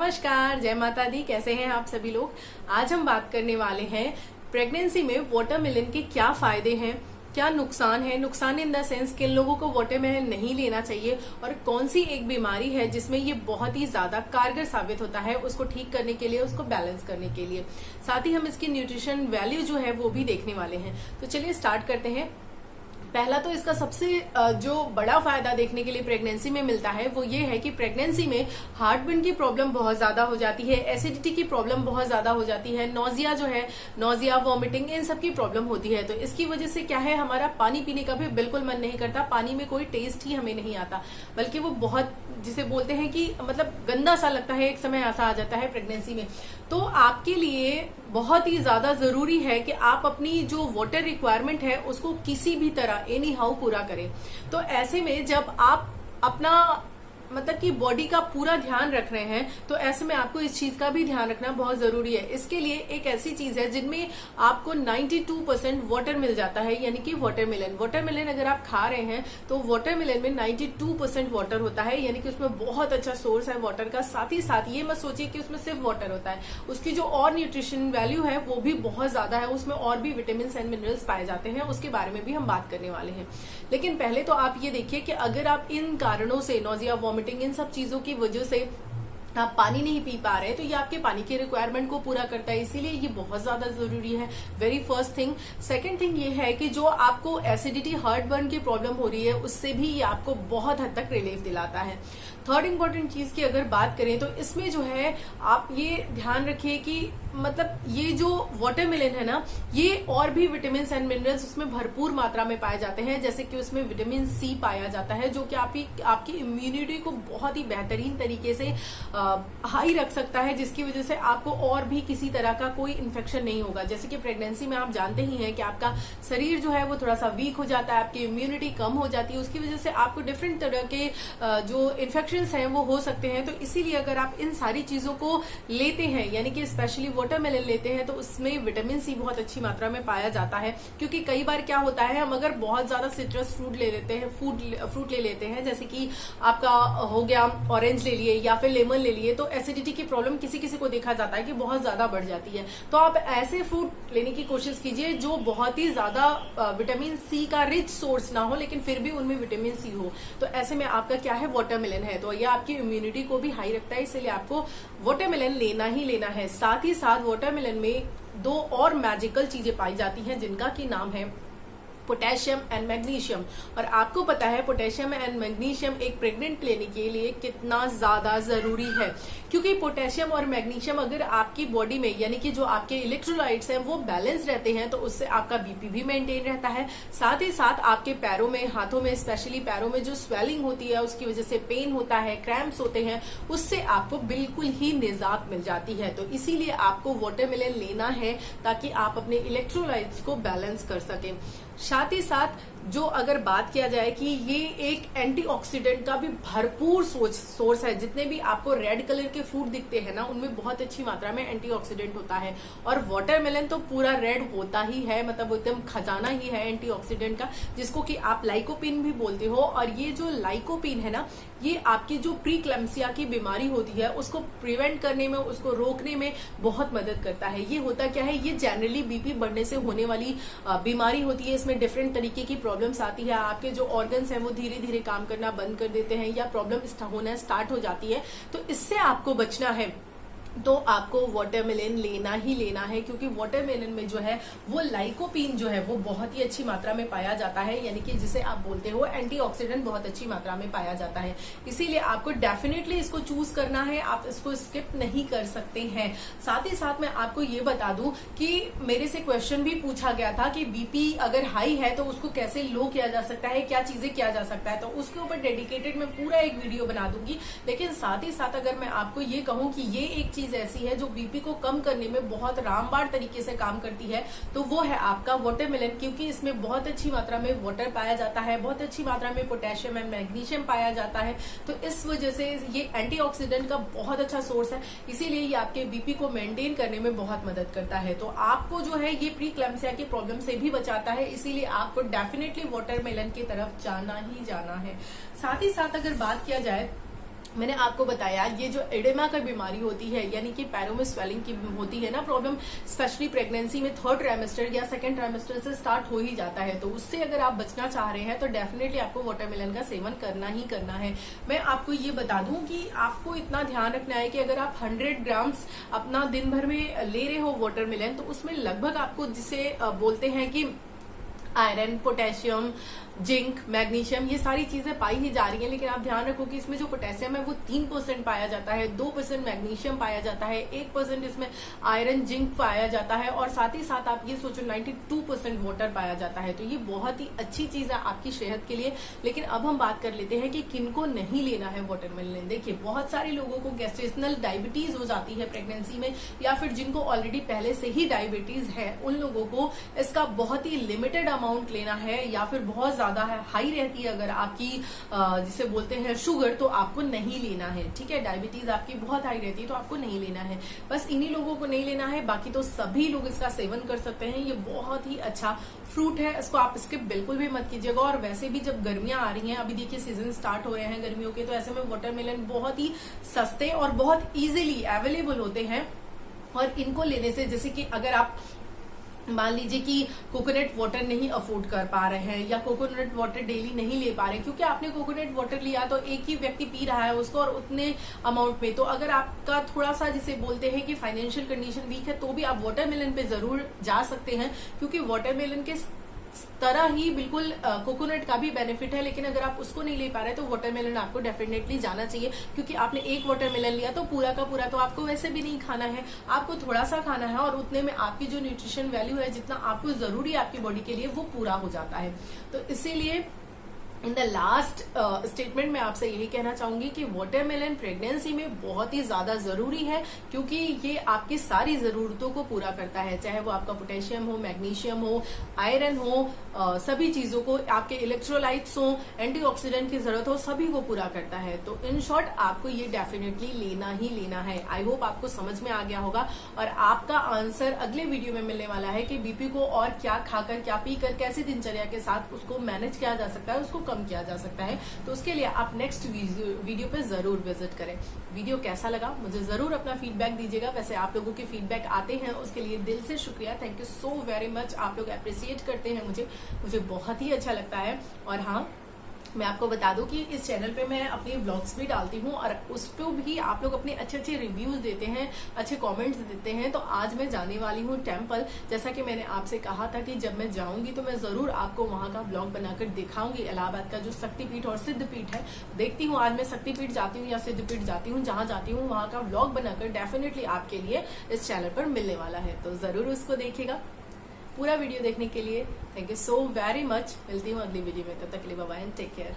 नमस्कार, जय माता दी। कैसे हैं आप सभी लोग। आज हम बात करने वाले हैं प्रेगनेंसी में वाटरमेलन के क्या फायदे हैं, क्या नुकसान है। नुकसान इन द सेंस किन लोगों को वाटरमेलन नहीं लेना चाहिए और कौन सी एक बीमारी है जिसमें ये बहुत ही ज्यादा कारगर साबित होता है उसको ठीक करने के लिए, उसको बैलेंस करने के लिए। साथ ही हम इसकी न्यूट्रिशन वैल्यू जो है वो भी देखने वाले हैं। तो चलिए स्टार्ट करते हैं। पहला तो इसका सबसे जो बड़ा फायदा देखने के लिए प्रेगनेंसी में मिलता है वो ये है कि प्रेगनेंसी में हार्टबीट की प्रॉब्लम बहुत ज्यादा हो जाती है, एसिडिटी की प्रॉब्लम बहुत ज्यादा हो जाती है, नोजिया जो है, नोजिया, वॉमिटिंग, इन सब की प्रॉब्लम होती है। तो इसकी वजह से क्या है, हमारा पानी पीने का भी बिल्कुल मन नहीं करता, पानी में कोई टेस्ट ही हमें नहीं आता, बल्कि वो बहुत, जिसे बोलते हैं कि मतलब गंदा सा लगता है, एक समय ऐसा आ जाता है प्रेगनेंसी में। तो आपके लिए बहुत ही ज्यादा जरूरी है कि आप अपनी जो वाटर रिक्वायरमेंट है उसको किसी भी तरह एनी हाउ पूरा करें। तो ऐसे में जब आप अपना मतलब कि बॉडी का पूरा ध्यान रख रहे हैं तो ऐसे में आपको इस चीज का भी ध्यान रखना बहुत जरूरी है। इसके लिए एक ऐसी चीज है जिनमें आपको 92% वाटर मिल जाता है, यानी कि वाटरमेलन। वाटरमेलन अगर आप खा रहे हैं तो वाटरमेलन में 92% वाटर होता है, यानी कि उसमें बहुत अच्छा सोर्स है वाटर का। साथ ही साथ ये मत सोचिए कि उसमें सिर्फ वाटर होता है, उसकी जो और न्यूट्रिशन वैल्यू है वो भी बहुत ज्यादा है, उसमें और भी विटामिन एंड मिनरल्स पाए जाते हैं, उसके बारे में भी हम बात करने वाले हैं। लेकिन पहले तो आप ये देखिए कि अगर आप इन कारणों से, नोजिया, वॉमिटिंग, इन सब चीजों की वजह से आप पानी नहीं पी पा रहे हैं तो ये आपके पानी के रिक्वायरमेंट को पूरा करता है, इसीलिए ये बहुत ज्यादा जरूरी है। Very first thing. Second thing ये है कि जो आपको एसिडिटी, हार्टबर्न की प्रॉब्लम हो रही है उससे भी ये आपको बहुत हद तक रिलीफ दिलाता है। थर्ड इंपॉर्टेंट चीज की अगर बात करें तो इसमें जो है आप ये ध्यान रखिए कि मतलब ये जो वाटरमेलन है ना, ये और भी विटामिन एंड मिनरल्स उसमें भरपूर मात्रा में पाए जाते हैं, जैसे कि उसमें विटामिन सी पाया जाता है जो कि आपकी इम्यूनिटी को बहुत ही बेहतरीन तरीके से हाई रख सकता है, जिसकी वजह से आपको और भी किसी तरह का कोई इन्फेक्शन नहीं होगा। जैसे कि प्रेगनेंसी में आप जानते ही हैं कि आपका शरीर जो है वो थोड़ा सा वीक हो जाता है, आपकी इम्यूनिटी कम हो जाती है, उसकी वजह से आपको डिफरेंट तरह के जो इन्फेक्शन हैं वो हो सकते हैं। तो इसीलिए अगर आप इन सारी चीजों को लेते हैं, यानी कि स्पेशली वाटरमेलन लेते हैं, तो उसमें विटामिन सी बहुत अच्छी मात्रा में पाया जाता है। क्योंकि कई बार क्या होता है, हम अगर बहुत ज्यादा सिट्रस फ्रूट ले लेते हैं, फ्रूट ले लेते हैं, जैसे कि आपका हो गया ऑरेंज ले लिए या फिर लेमन ले लिए, तो एसिडिटी की प्रॉब्लम किसी किसी को देखा जाता है कि बहुत ज्यादा बढ़ जाती है। तो आप ऐसे फ्रूट लेने की कोशिश कीजिए जो बहुत ही ज्यादा विटामिन सी का रिच सोर्स ना हो, लेकिन फिर भी उनमें विटामिन सी हो। तो ऐसे में आपका क्या है, वाटरमेलन है, तो यह आपकी इम्यूनिटी को भी हाई रखता है, इसलिए आपको वाटरमेलन लेना ही लेना है। साथ ही साथ वाटरमेलन में दो और मैजिकल चीजें पाई जाती हैं जिनका की नाम है पोटेशियम एंड मैग्नीशियम। और आपको पता है पोटेशियम एंड मैग्नीशियम एक प्रेग्नेंट लेने के लिए कितना ज्यादा जरूरी है, क्योंकि पोटेशियम और मैग्नीशियम अगर आपकी बॉडी में, यानी कि जो आपके इलेक्ट्रोलाइट्स हैं वो बैलेंस रहते हैं, तो उससे आपका बीपी भी मेंटेन रहता है। साथ ही साथ आपके पैरों में, हाथों में, स्पेशली पैरों में जो स्वेलिंग होती है उसकी वजह से पेन होता है, क्रैम्प्स होते हैं, उससे आपको बिल्कुल ही निजात मिल जाती है। तो इसीलिए आपको वाटरमेलन लेना है ताकि आप अपने इलेक्ट्रोलाइट्स को बैलेंस कर सकें। साथ ही साथ जो अगर बात किया जाए कि ये एक एंटीऑक्सीडेंट का भी भरपूर सोर्स है, जितने भी आपको रेड कलर के फ्रूट दिखते हैं ना उनमें बहुत अच्छी मात्रा में एंटीऑक्सीडेंट होता है, और वाटरमेलन तो पूरा रेड होता ही है, मतलब एकदम खजाना ही है एंटीऑक्सीडेंट का, जिसको कि आप लाइकोपिन भी बोलते हो। और ये जो लाइकोपिन है ना, ये आपकी जो प्रीक्लेम्सिया की बीमारी होती है उसको प्रिवेंट करने में, उसको रोकने में बहुत मदद करता है। ये होता क्या है, ये जनरली बीपी बढ़ने से होने वाली बीमारी होती है। इसमें डिफरेंट तरीके की प्रॉब्लम्स आती है, आपके जो ऑर्गन्स हैं वो धीरे धीरे काम करना बंद कर देते हैं या प्रॉब्लम होना स्टार्ट हो जाती है। तो इससे आपको बचना है तो आपको वाटरमेलन लेना ही लेना है, क्योंकि वाटरमेलन में जो है वो लाइकोपिन जो है वो बहुत ही अच्छी मात्रा में पाया जाता है, यानी कि जिसे आप बोलते हो एंटीऑक्सीडेंट बहुत अच्छी मात्रा में पाया जाता है। इसीलिए आपको डेफिनेटली इसको चूज करना है, आप इसको स्किप नहीं कर सकते हैं। साथ ही साथ मैं आपको ये बता दूं कि मेरे से क्वेश्चन भी पूछा गया था कि बीपी अगर हाई है तो उसको कैसे लो किया जा सकता है, क्या चीजें किया जा सकता है, तो उसके ऊपर डेडिकेटेड मैं पूरा एक वीडियो बना दूंगी। लेकिन साथ ही साथ अगर मैं आपको ये कहूं कि ये एक चीज ऐसी है जो बीपी को कम करने में बहुत रामबाण तरीके से काम करती है, तो वो है आपका वाटरमेलन, क्योंकि इसमें बहुत अच्छी मात्रा में वाटर पाया जाता है, बहुत अच्छी मात्रा में पोटेशियम एंड मैग्नीशियम पाया जाता है। तो इस वजह से ये एंटीऑक्सीडेंट का बहुत अच्छा सोर्स है, इसीलिए ये आपके बीपी को मेंटेन करने में बहुत मदद करता है। तो आपको जो है ये प्रीक्लेम्सिया की प्रॉब्लम से भी बचाता है, इसीलिए आपको डेफिनेटली वाटरमेलन की तरफ जाना ही जाना है। साथ ही साथ अगर बात किया जाए मैंने आपको बताया ये जो एडेमा की बीमारी होती है, यानी कि पैरों में स्वेलिंग की होती है ना प्रॉब्लम, स्पेशली प्रेगनेंसी में 3rd ट्राइमेस्टर या 2nd ट्राइमेस्टर से स्टार्ट हो ही जाता है। तो उससे अगर आप बचना चाह रहे हैं तो डेफिनेटली आपको वाटरमेलन का सेवन करना ही करना है। मैं आपको ये बता दूं कि आपको इतना ध्यान रखना है कि अगर आप 100 ग्राम्स अपना दिन भर में ले रहे हो वाटरमेलन, तो उसमें लगभग आपको जिसे बोलते हैं कि आयरन, पोटेशियम, जिंक, मैग्नीशियम, ये सारी चीजें पाई ही जा रही हैं। लेकिन आप ध्यान रखो कि इसमें जो पोटेशियम है वो 3% पाया जाता है, 2% मैग्नीशियम पाया जाता है, 1% इसमें आयरन, जिंक पाया जाता है, और साथ ही साथ आप ये सोचो 92% वाटर पाया जाता है। तो ये बहुत ही अच्छी चीज है आपकी सेहत के लिए। लेकिन अब हम बात कर लेते हैं कि किनको नहीं लेना है वाटरमेलन। देखिए, बहुत सारे लोगों को गैस्ट्रेशनल डायबिटीज हो जाती है प्रेगनेंसी में, या फिर जिनको ऑलरेडी पहले से ही डायबिटीज है, उन लोगों को इसका बहुत ही लिमिटेड अमाउंट लेना है, या फिर बहुत ज्यादा हाई रहती है अगर आपकी जिसे बोलते हैं शुगर, तो आपको नहीं लेना है। ठीक है, डायबिटीज आपकी बहुत हाई रहती है तो आपको नहीं लेना है। बस इन्हीं लोगों को नहीं लेना है, बाकी तो सभी लोग इसका सेवन कर सकते हैं। ये बहुत ही अच्छा फ्रूट है, इसको आप स्किप बिल्कुल भी मत कीजिएगा। और वैसे भी जब गर्मियां आ रही हैं, अभी देखिए सीजन स्टार्ट हो रहे हैं गर्मियों के, तो ऐसे में वाटरमेलन बहुत ही सस्ते और बहुत इजीली अवेलेबल होते हैं। और इनको लेने से, जैसे कि अगर आप मान लीजिए कि कोकोनट वाटर नहीं अफोर्ड कर पा रहे हैं, या कोकोनट वाटर डेली नहीं ले पा रहे, क्योंकि आपने कोकोनट वाटर लिया तो एक ही व्यक्ति पी रहा है उसको और उतने अमाउंट में, तो अगर आपका थोड़ा सा जिसे बोलते हैं कि फाइनेंशियल कंडीशन वीक है, तो भी आप वाटरमेलन पे जरूर जा सकते हैं, क्योंकि वाटरमेलन के तरह ही बिल्कुल कोकोनट का भी बेनिफिट है। लेकिन अगर आप उसको नहीं ले पा रहे तो वाटरमेलन आपको डेफिनेटली जाना चाहिए, क्योंकि आपने एक वाटरमेलन लिया तो पूरा का पूरा तो आपको वैसे भी नहीं खाना है, आपको थोड़ा सा खाना है, और उतने में आपकी जो न्यूट्रिशन वैल्यू है, जितना आपको जरूरी है आपकी बॉडी के लिए, वो पूरा हो जाता है। तो इसीलिए इन द लास्ट स्टेटमेंट में आपसे यही कहना चाहूंगी कि वाटरमेलन प्रेगनेंसी में बहुत ही ज्यादा जरूरी है, क्योंकि ये आपकी सारी जरूरतों को पूरा करता है, चाहे वो आपका पोटेशियम हो, मैग्नीशियम हो, आयरन हो, सभी चीजों को, आपके इलेक्ट्रोलाइट्स हो, एंटीऑक्सीडेंट की जरूरत हो, सभी को पूरा करता है। तो इन शॉर्ट आपको ये डेफिनेटली लेना ही लेना है। आई होप आपको समझ में आ गया होगा, और आपका आंसर अगले वीडियो में मिलने वाला है कि बीपी को और क्या खाकर, क्या पीकर, कैसी दिनचर्या के साथ उसको मैनेज किया जा सकता है, उसको कम किया जा सकता है। तो उसके लिए आप नेक्स्ट वीडियो पे जरूर विजिट करें। वीडियो कैसा लगा मुझे जरूर अपना फीडबैक दीजिएगा। वैसे आप लोगों के फीडबैक आते हैं, उसके लिए दिल से शुक्रिया, thank you so very much. आप लोग अप्रिशिएट करते हैं मुझे बहुत ही अच्छा लगता है। और हाँ, मैं आपको बता दूं कि इस चैनल पे मैं अपने व्लॉग्स भी डालती हूँ, और उस पर भी आप लोग अपने अच्छे अच्छे रिव्यूज देते हैं, अच्छे कमेंट्स देते हैं। तो आज मैं जाने वाली हूँ टेम्पल, जैसा कि मैंने आपसे कहा था कि जब मैं जाऊंगी तो मैं जरूर आपको वहां का व्लॉग बनाकर दिखाऊंगी। इलाहाबाद का जो शक्तिपीठ और सिद्धपीठ है, देखती हूँ आज मैं शक्तिपीठ जाती हूँ या सिद्धपीठ जाती हूँ, जहां जाती हूँ वहां का व्लॉग बनाकर डेफिनेटली आपके लिए इस चैनल पर मिलने वाला है। तो जरूर उसको देखिएगा। पूरा वीडियो देखने के लिए thank you so very much. मिलती हूँ अगली वीडियो में, तब तक के लिए bye bye and take care.